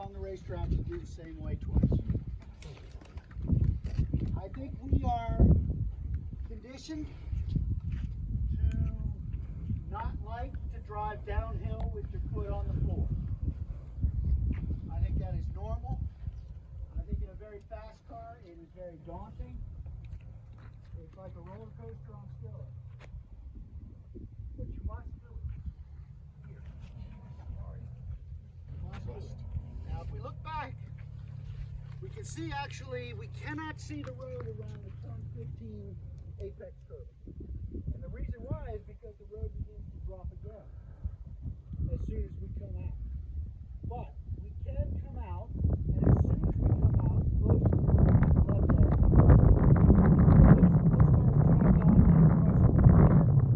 on the racetrack to do the same way twice. I think we are conditioned to not like to drive downhill with your foot on the floor. I think that is normal. I think in a very fast car, it is very daunting. It's like a roller coaster on steroids. But you must do it. Here. You must do it. Now, if we look back, we can see actually, we cannot see the road around the turn 15 apex curve. And the reason why is because the road begins to drop again as soon as we come out. But we can come out, and as soon as we come out, close to the left edge,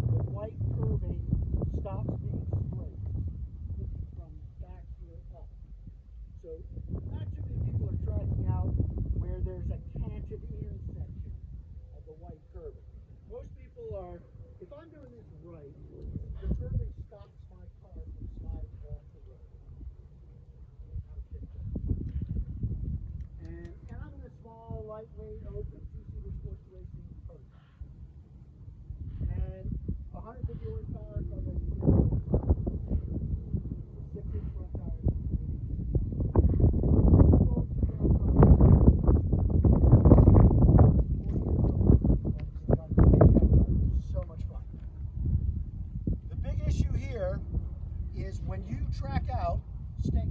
the white curving stops being straight from back here up. So not too many people are tracking out where there's a canted in section of the white curving. Most people are, if I'm doing this right, the curving stops my car from sliding off the road. And I'm in a small, lightweight, open, two-seater sports racing car. And 150 horsepower, so I'm going to 6-inch front tires. So much fun. The big issue here is when you track out, stay.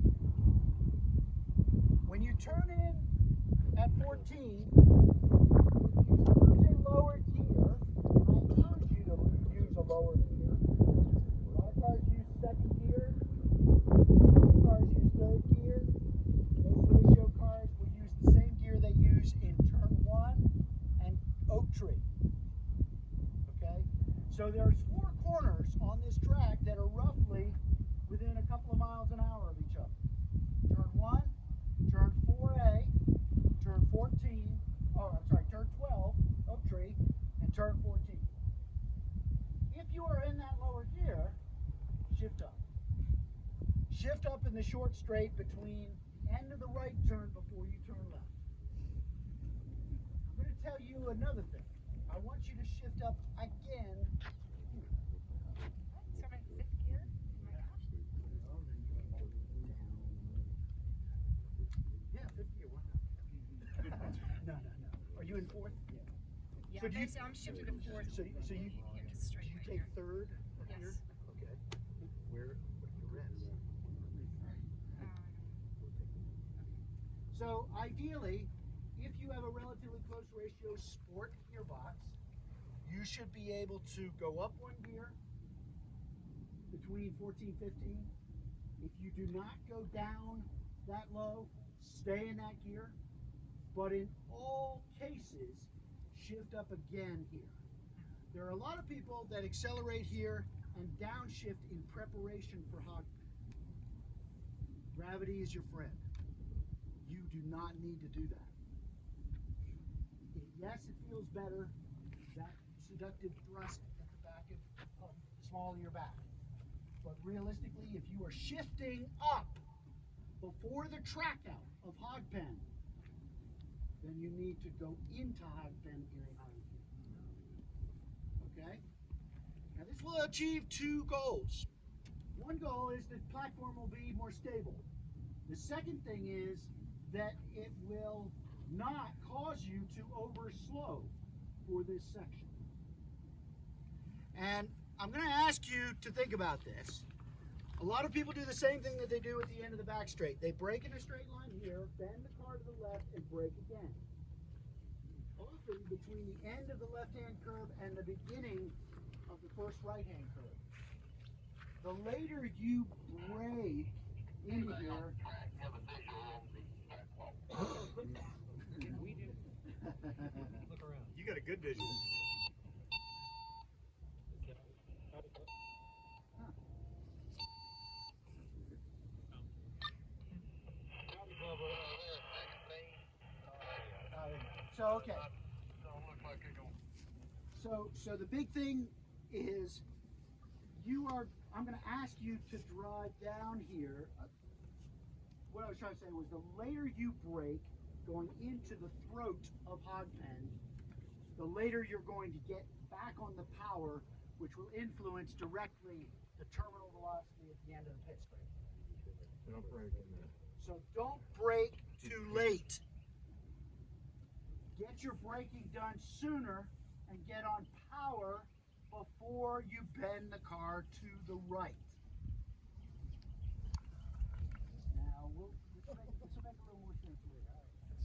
When you turn in at 14, use a lower gear, and I encourage you to use a lower gear. A lot of cars use second gear, some cars use third gear. Most ratio cars will use the same gear they use in turn 1 and oak tree. Okay? So there's 4 corners on this track that are roughly within a couple of miles an hour of each other. Turn 1, turn 4A, turn 14, turn 12, oak tree, and turn 14. If you are in that lower gear, shift up. Shift up in the short straight between the end of the right turn before you turn left. I'm going to tell you another thing. I want you to shift up again. So I'm in 5th gear? Oh my gosh. Yeah, 50 or what? No. Are you in 4th? Yeah. Yeah, So do you- basically I'm shifted to 4th. So you just straight do you right take here. 3rd Yes. here? Okay. What are your reds? So ideally, if you have a relatively close ratio sport gearbox, you should be able to go up 1 gear between 14 and 15. If you do not go down that low, stay in that gear. But in all cases, shift up again here. There are a lot of people that accelerate here and downshift in preparation for hog pen. Gravity is your friend. You do not need to do that. Yes, it feels better, that seductive thrust at the back of the small of your back. But realistically, if you are shifting up before the track out of hog pen, then you need to go into hog pen in a higher gear. Okay? Now this will achieve 2 goals. One goal is the platform will be more stable. The second thing is that it will not cause you to overslow for this section. And I'm going to ask you to think about this. A lot of people do the same thing that they do at the end of the back straight. They brake in a straight line here, bend the car to the left, and brake again. Often between the end of the left-hand curve and the beginning of the first right-hand curve. The later you brake into here, We do. Look around. you got a good vision. So okay. So the big thing is I'm going to ask you to drive down here. what I was trying to say was the later you brake going into the throat of hog pen, the later you're going to get back on the power, which will influence directly the terminal velocity at the end of the pit straight. Don't break in there. So don't brake too late. Get your braking done sooner and get on power before you bend the car to the right. Now, this will make a little more sense later.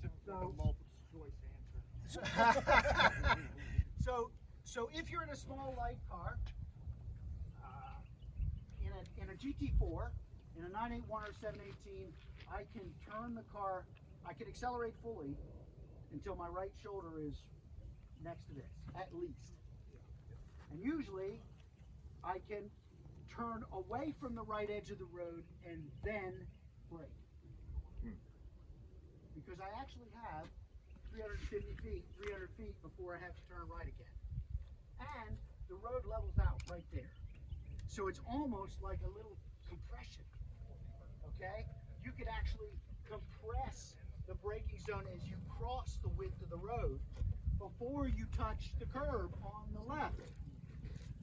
It's a multiple choice answer. So if you're in a small light car, in a GT4, in a 981 or 718, I can turn the car, I can accelerate fully until my right shoulder is next to this, at least. And usually, I can turn away from the right edge of the road and then brake. Because I actually have 350 feet, 300 feet before I have to turn right again. And the road levels out right there. So it's almost like a little compression, okay? You could actually compress the braking zone as you cross the width of the road before you touch the curb on the left.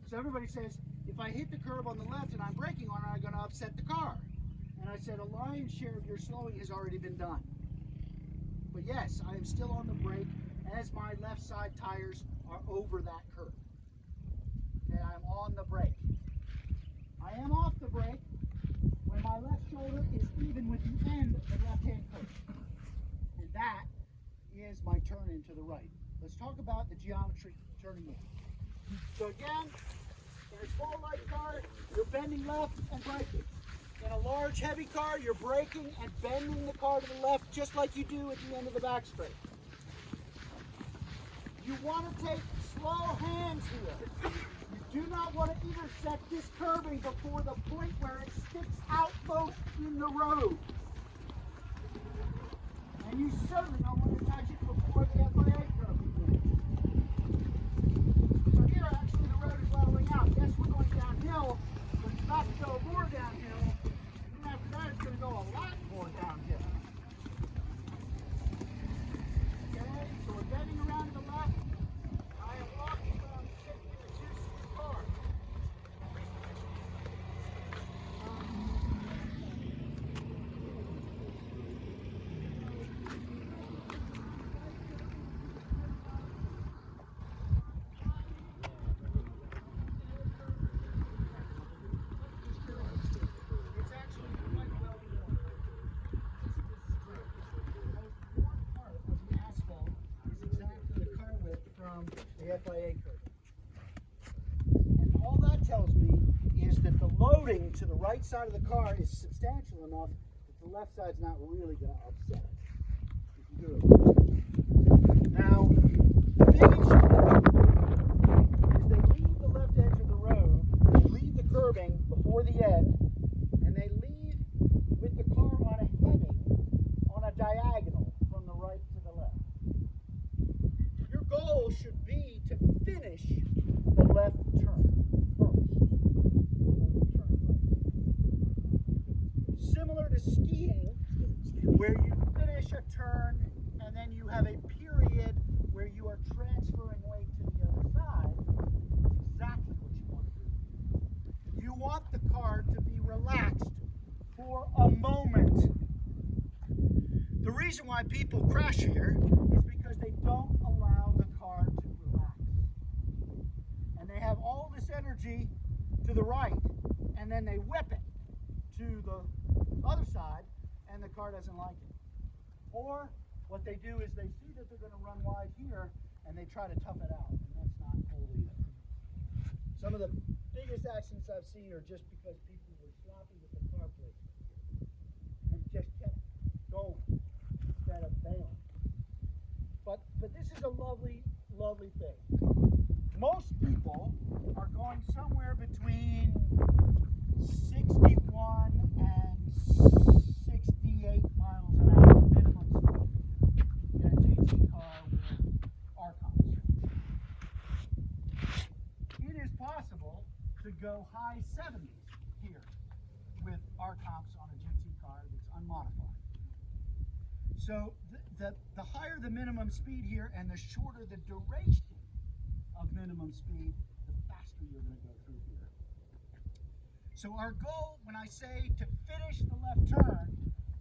So everybody says, if I hit the curb on the left and I'm braking on it, I'm going to upset the car. And I said, a lion's share of your slowing has already been done. But yes, I am still on the brake as my left side tires are over that curb. And I'm on the brake. I am off the brake when my left shoulder is even with the end of the left-hand curve. And that is my turn into the right. Let's talk about the geometry turning in. So again, in a small light car, you're bending left and braking. In a large heavy car, you're braking and bending the car to the left just like you do at the end of the back straight. You want to take slow hands here. You do not want to intersect this curbing before the point where it sticks out most in the road. And you certainly don't want to touch it before the FIA curve begins. So here actually the road is leveling out. Yes, we're going downhill, but it's about to go more downhill. And then after that it's going to go a lot more downhill. Okay, so we're bending around to the left. I am walking around sitting in a two-seat car. It's actually quite well worn. This is great. The most worn part of the asphalt is exactly the car width from the FIA curve. And all that tells me is that the loading to the right side of the car is substantial enough that the left side's not really going to upset it. If you do it. Now, the big issue is they leave the left edge of the road, they leave the curbing before the end, and they leave with the car on a heading on a diagonal from the right to the left. Your goal should be to finish the left turn first. Turn right. Similar to skiing, where you finish a turn and then you have a period where you are transferring weight to the other side. It's exactly what you want to do. You want the car to be relaxed for a moment. The reason why people crash here is because they don't allow the car to relax. And they have all this energy to the right, and then they whip it to the other side, and the car doesn't like it. Or what they do is they see that they're going to run wide here, and they try to tough it out, and that's not cool either. Some of the biggest accidents I've seen are just because people were sloppy with the car plate and just kept going instead of bailing. But this is a lovely, lovely thing. Most people are going somewhere between 61 and 68 miles an hour minimum speed in a GT car with R-Comps. It is possible to go high 70s here with R-Comps on a GT car that's unmodified. So the higher the minimum speed here and the shorter the duration of minimum speed, the faster you're going to go through here. So our goal when I say to finish the left turn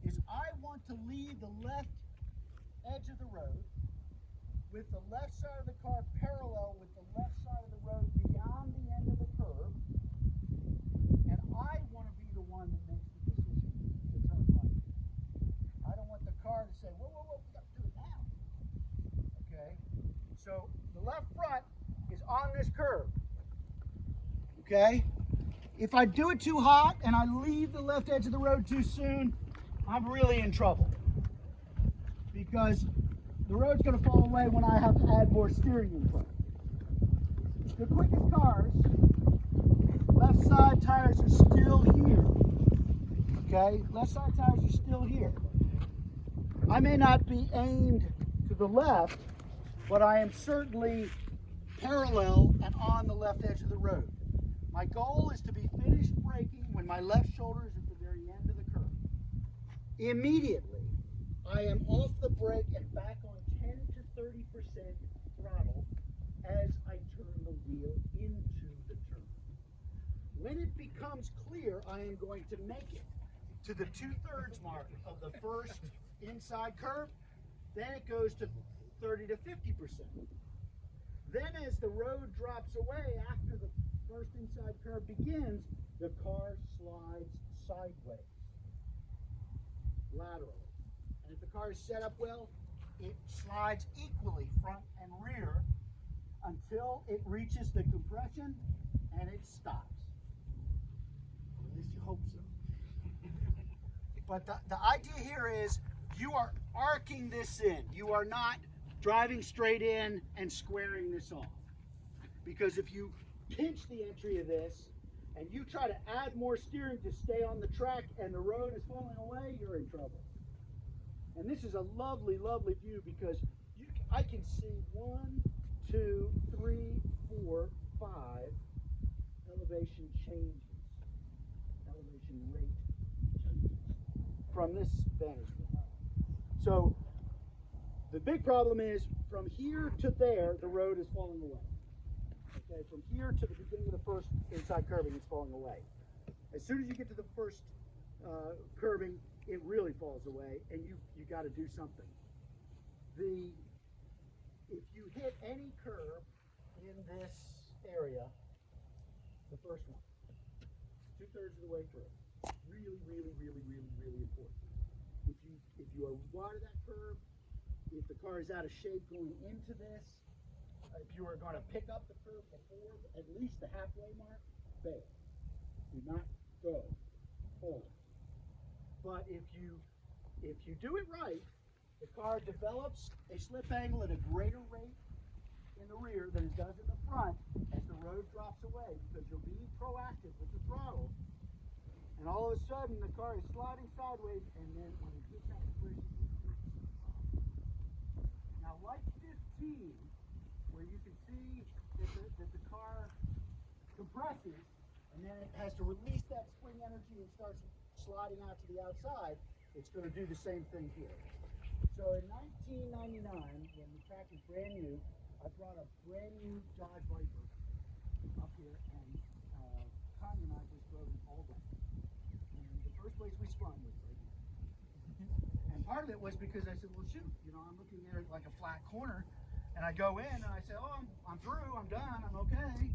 is I want to leave the left edge of the road with the left side of the car parallel with the left side of the road beyond the end of the curve, and I want to be the one that makes the decision to turn right. I don't want the car to say, whoa, whoa, whoa, we got to do it now. Okay? So the left front is on this curve. Okay? If I do it too hot and I leave the left edge of the road too soon, I'm really in trouble. Because the road's going to fall away when I have to add more steering input. The quickest cars, left side tires are still here. Okay? Left side tires are still here. I may not be aimed to the left, but I am certainly parallel and on the left edge of the road. My goal is to be finished braking when my left shoulder is at the very end of the curve. Immediately, I am off the brake and back on 10 to 30% throttle as I turn the wheel into the turn. When it becomes clear I am going to make it to the 2/3 mark of the first inside curve, then it goes to 30 to 50%. Then as the road drops away after the first inside curve begins, the car slides sideways, laterally. And if the car is set up well, it slides equally front and rear until it reaches the compression and it stops. Or at least you hope so. But the idea here is you are arcing this in. You are not driving straight in and squaring this off. Because if you pinch the entry of this and you try to add more steering to stay on the track and the road is falling away, you're in trouble. And this is a lovely, lovely view because I can see 1, 2, 3, 4, 5 elevation changes, elevation rate changes from this vantage point. So the big problem is from here to there, the road is falling away. Okay, from here to the beginning of the first inside curving, it's falling away. As soon as you get to the first curving, it really falls away, and you got to do something. If you hit any curve in this area, the first one, 2/3 of the way through, really, really, really, really, really important. If you are wide of that curve, if the car is out of shape going into this, if you are going to pick up the curve before at least the halfway mark, fail. Do not go forward. But if you do it right, the car develops a slip angle at a greater rate in the rear than it does in the front as the road drops away because you're being proactive with the throttle. And all of a sudden, the car is sliding sideways, and then when it gets out of bridge, now, like 15, where you can see that the car compresses, and then it has to release that spring energy and starts sliding out to the outside, it's going to do the same thing here. So in 1999, when the track was brand new, I brought a brand new Dodge Viper up here, and Connie and I just drove it all day. And the first place we spun was right here. And part of it was because I said, well, shoot, I'm looking at it like a flat corner, and I go in and I say, oh, I'm through, I'm done, I'm okay.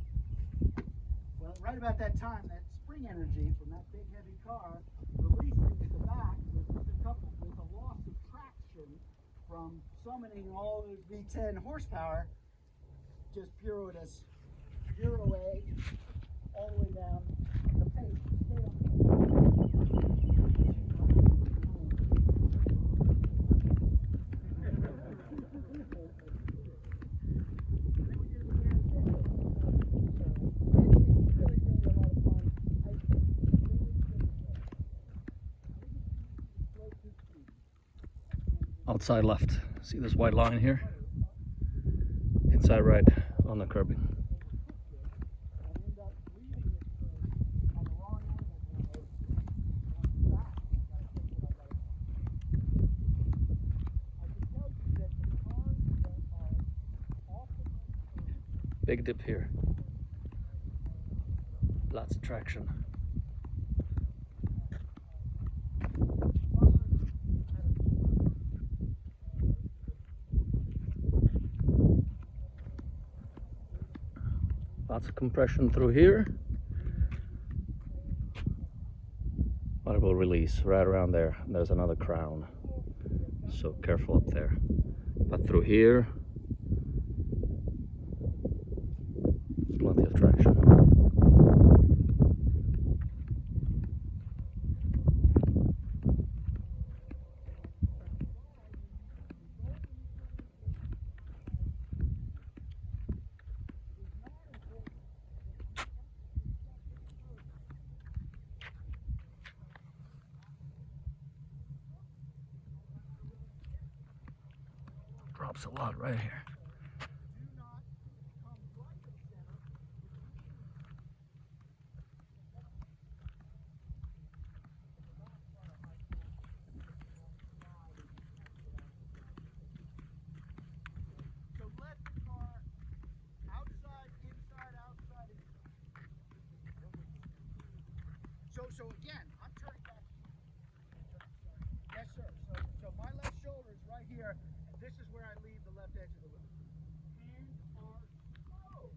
Well, right about that time, that spring energy from that big heavy car releasing at the back coupled with a loss of traction from summoning all those V10 horsepower, just zeroed us 0-8 all the way down the pace. Outside left, see this white line here? Inside right on the curbing. Big dip here. Lots of traction. Lots of compression through here. But it will release right around there. There's another crown. So careful up there. But through here, plenty of traction. Drops a lot right here. So let the car outside, inside, outside, inside. So again, I'm turning back here. Yes, sir. So my left shoulder is right here, and this is where I leave the left edge of the road. Hands are slow.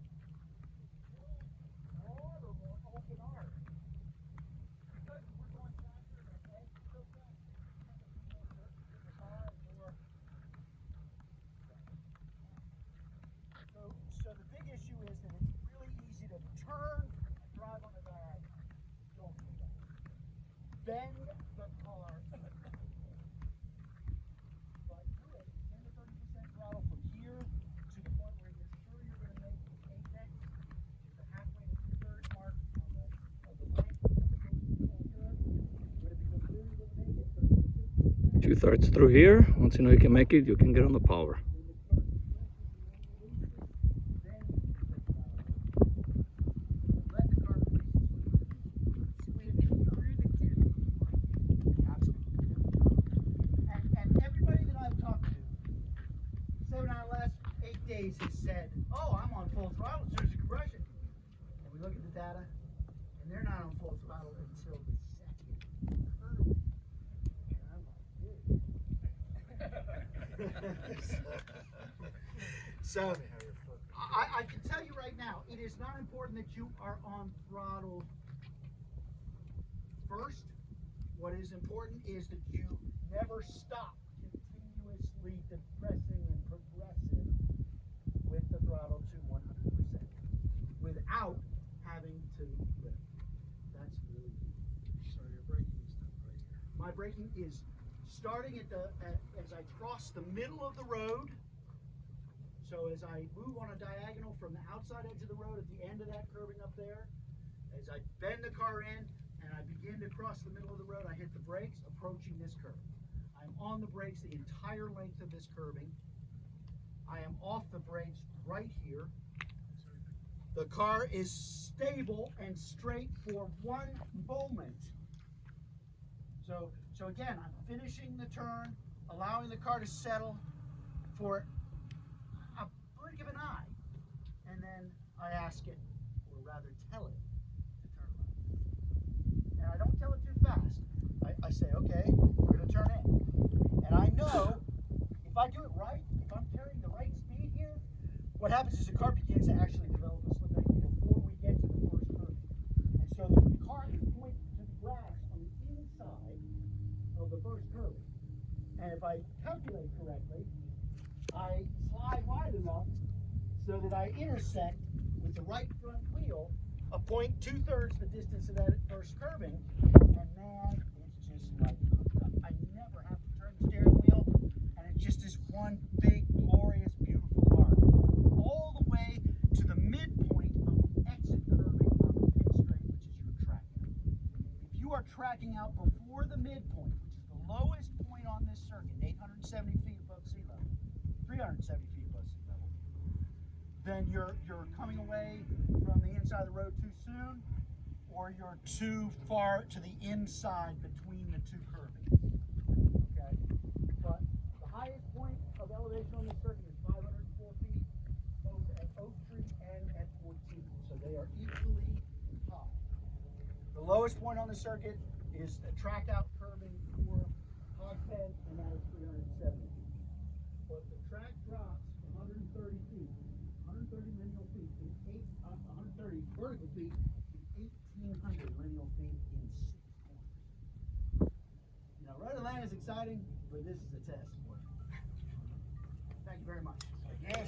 Hard or more open arm. Because we're going faster, the edge is so fast. The car is more. So the big issue is that it's really easy to turn and drive on a diagonal. Don't do that. Bend the car. But do it 10 to 30% throttle from here to the point where you're sure you're going to make the apex, which is the halfway to 2/3 mark on the length of the first curve. But if you're clear you're going to make it, 2/3 through here. Once you know you can make it, you can get on the power. has said, oh, I'm on full throttle as soon as the compression. And we look at the data, and they're not on full throttle until the second curve. And I'm like, dude. So, I can tell you right now, it is not important that you are on throttle first. What is important is that you never stop continuously depressing and progressing with the throttle to 100% without having to lift. That's really key. So your braking is done right here. My braking is starting at as I cross the middle of the road. So as I move on a diagonal from the outside edge of the road at the end of that curbing up there, as I bend the car in and I begin to cross the middle of the road, I hit the brakes approaching this curve. I'm on the brakes the entire length of this curbing. I am off the brakes right here. The car is stable and straight for 1 moment. So again, I'm finishing the turn, allowing the car to settle for a blink of an eye, and then I ask it, or rather tell it, to turn left. And I don't tell it too fast. I say, okay, we're going to turn in. And I know if I do it right, if I'm carrying the right speed here, what happens is the car begins to actually develop a slip angle before we get to the first curve. And so the car is pointing to the grass on the inside of the first curve. And if I calculate correctly, I slide wide enough so that I intersect with the right front wheel a point 2/3 the distance of that first curbing. And man, it's just like, I never have to turn the steering wheel, and it's just this one big, glorious, beautiful arc. All the way to the midpoint of the exit curbing on the pit straight, which is your tracking. If you are tracking out before the midpoint, which is the lowest point on this circuit, 870 feet above sea level, 370 feet above sea level, then you're coming away from the inside of the road too soon, or you're too far to the inside between the two curbings. Okay? But the highest point of elevation on this circuit is 504 feet, both at Oak Tree and circuit is a track out curving for hog pen, and that is 370 feet. But the track drops 130 feet, 130 lineal feet, in 130 vertical feet, in 1,800 lineal feet in 6 corners. You know, running land is exciting, but this is a test. Thank you very much. Yes,